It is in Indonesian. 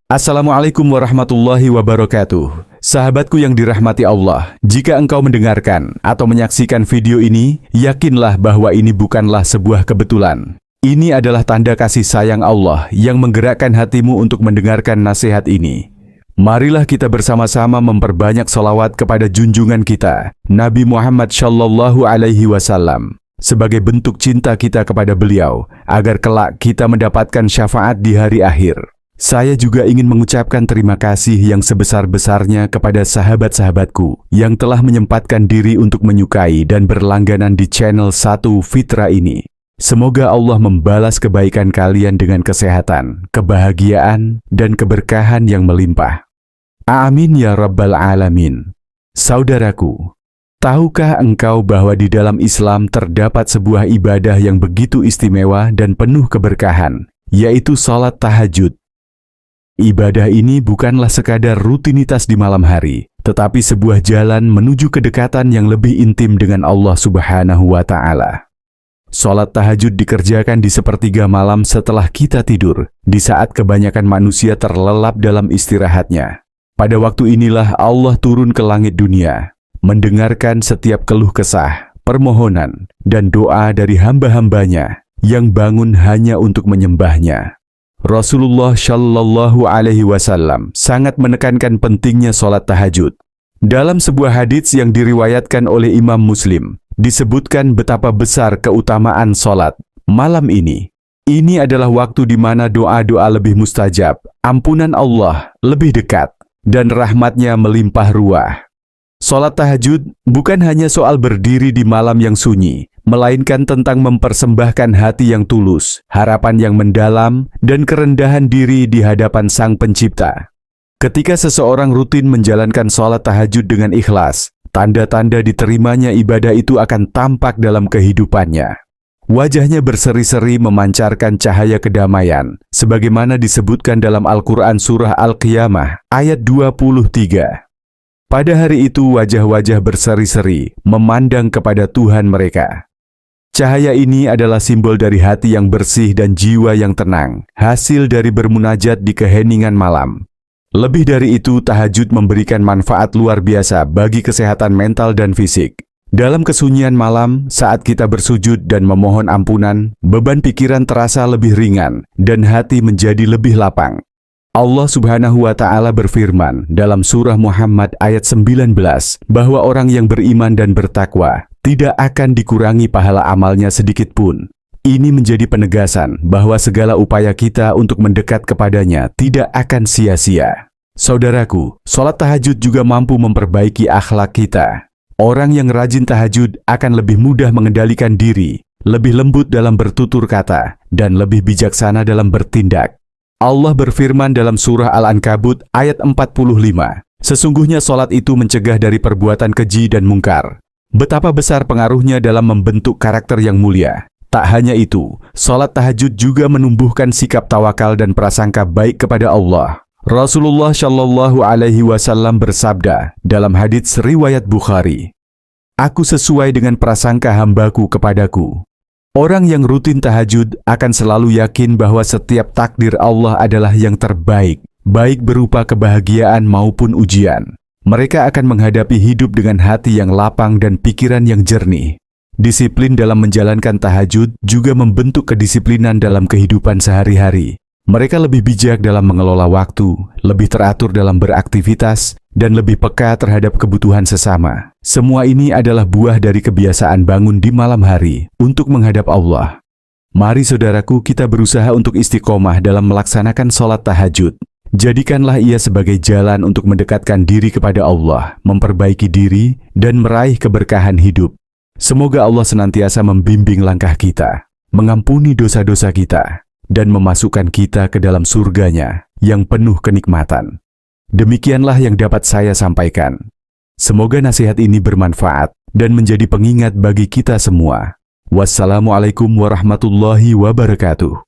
Assalamualaikum warahmatullahi wabarakatuh. Sahabatku yang dirahmati Allah, jika engkau mendengarkan atau menyaksikan video ini, yakinlah bahwa ini bukanlah sebuah kebetulan. Ini adalah tanda kasih sayang Allah yang menggerakkan hatimu untuk mendengarkan nasihat ini. Marilah kita bersama-sama memperbanyak sholawat kepada junjungan kita, Nabi Muhammad Shallallahu Alaihi Wasallam, sebagai bentuk cinta kita kepada beliau, agar kelak kita mendapatkan syafaat di hari akhir. Saya juga ingin mengucapkan terima kasih yang sebesar-besarnya kepada sahabat-sahabatku yang telah menyempatkan diri untuk menyukai dan berlangganan di channel 1 Fitra ini. Semoga Allah membalas kebaikan kalian dengan kesehatan, kebahagiaan, dan keberkahan yang melimpah. Amin ya Rabbal Alamin. Saudaraku, tahukah engkau bahwa di dalam Islam terdapat sebuah ibadah yang begitu istimewa dan penuh keberkahan, yaitu sholat tahajud. Ibadah ini bukanlah sekadar rutinitas di malam hari, tetapi sebuah jalan menuju kedekatan yang lebih intim dengan Allah Subhanahu wa Ta'ala. Sholat tahajud dikerjakan di sepertiga malam setelah kita tidur, di saat kebanyakan manusia terlelap dalam istirahatnya. Pada waktu inilah Allah turun ke langit dunia, mendengarkan setiap keluh kesah, permohonan, dan doa dari hamba-hambanya yang bangun hanya untuk menyembahnya. Rasulullah Shallallahu Alaihi Wasallam sangat menekankan pentingnya sholat tahajud. Dalam sebuah hadits yang diriwayatkan oleh Imam Muslim, disebutkan betapa besar keutamaan sholat malam ini. Ini adalah waktu di mana doa-doa lebih mustajab, ampunan Allah lebih dekat, dan rahmatnya melimpah ruah. Sholat tahajud bukan hanya soal berdiri di malam yang sunyi, melainkan tentang mempersembahkan hati yang tulus, harapan yang mendalam, dan kerendahan diri di hadapan Sang Pencipta. Ketika seseorang rutin menjalankan sholat tahajud dengan ikhlas, tanda-tanda diterimanya ibadah itu akan tampak dalam kehidupannya. Wajahnya berseri-seri memancarkan cahaya kedamaian, sebagaimana disebutkan dalam Al-Quran Surah Al-Qiyamah, ayat 23. Pada hari itu wajah-wajah berseri-seri memandang kepada Tuhan mereka. Cahaya ini adalah simbol dari hati yang bersih dan jiwa yang tenang, hasil dari bermunajat di keheningan malam. Lebih dari itu, tahajud memberikan manfaat luar biasa bagi kesehatan mental dan fisik. Dalam kesunyian malam, saat kita bersujud dan memohon ampunan, beban pikiran terasa lebih ringan dan hati menjadi lebih lapang. Allah Subhanahu wa Ta'ala berfirman dalam surah Muhammad ayat 19 bahwa orang yang beriman dan bertakwa tidak akan dikurangi pahala amalnya sedikit pun. Ini menjadi penegasan bahwa segala upaya kita untuk mendekat kepadanya tidak akan sia-sia. Saudaraku, sholat tahajud juga mampu memperbaiki akhlak kita. Orang yang rajin tahajud akan lebih mudah mengendalikan diri, lebih lembut dalam bertutur kata, dan lebih bijaksana dalam bertindak. Allah berfirman dalam surah Al-Ankabut ayat 45, sesungguhnya sholat itu mencegah dari perbuatan keji dan mungkar. Betapa besar pengaruhnya dalam membentuk karakter yang mulia. Tak hanya itu, sholat tahajud juga menumbuhkan sikap tawakal dan prasangka baik kepada Allah. Rasulullah Shallallahu Alaihi Wasallam bersabda dalam hadits riwayat Bukhari, "Aku sesuai dengan prasangka hambaku kepadaku." Orang yang rutin tahajud akan selalu yakin bahwa setiap takdir Allah adalah yang terbaik, baik berupa kebahagiaan maupun ujian. Mereka akan menghadapi hidup dengan hati yang lapang dan pikiran yang jernih. Disiplin dalam menjalankan tahajud juga membentuk kedisiplinan dalam kehidupan sehari-hari. Mereka lebih bijak dalam mengelola waktu, lebih teratur dalam beraktivitas, dan lebih peka terhadap kebutuhan sesama. Semua ini adalah buah dari kebiasaan bangun di malam hari untuk menghadap Allah. Mari saudaraku, kita berusaha untuk istiqomah dalam melaksanakan sholat tahajud. Jadikanlah ia sebagai jalan untuk mendekatkan diri kepada Allah, memperbaiki diri, dan meraih keberkahan hidup. Semoga Allah senantiasa membimbing langkah kita, mengampuni dosa-dosa kita, dan memasukkan kita ke dalam surganya yang penuh kenikmatan. Demikianlah yang dapat saya sampaikan. Semoga nasihat ini bermanfaat dan menjadi pengingat bagi kita semua. Wassalamualaikum warahmatullahi wabarakatuh.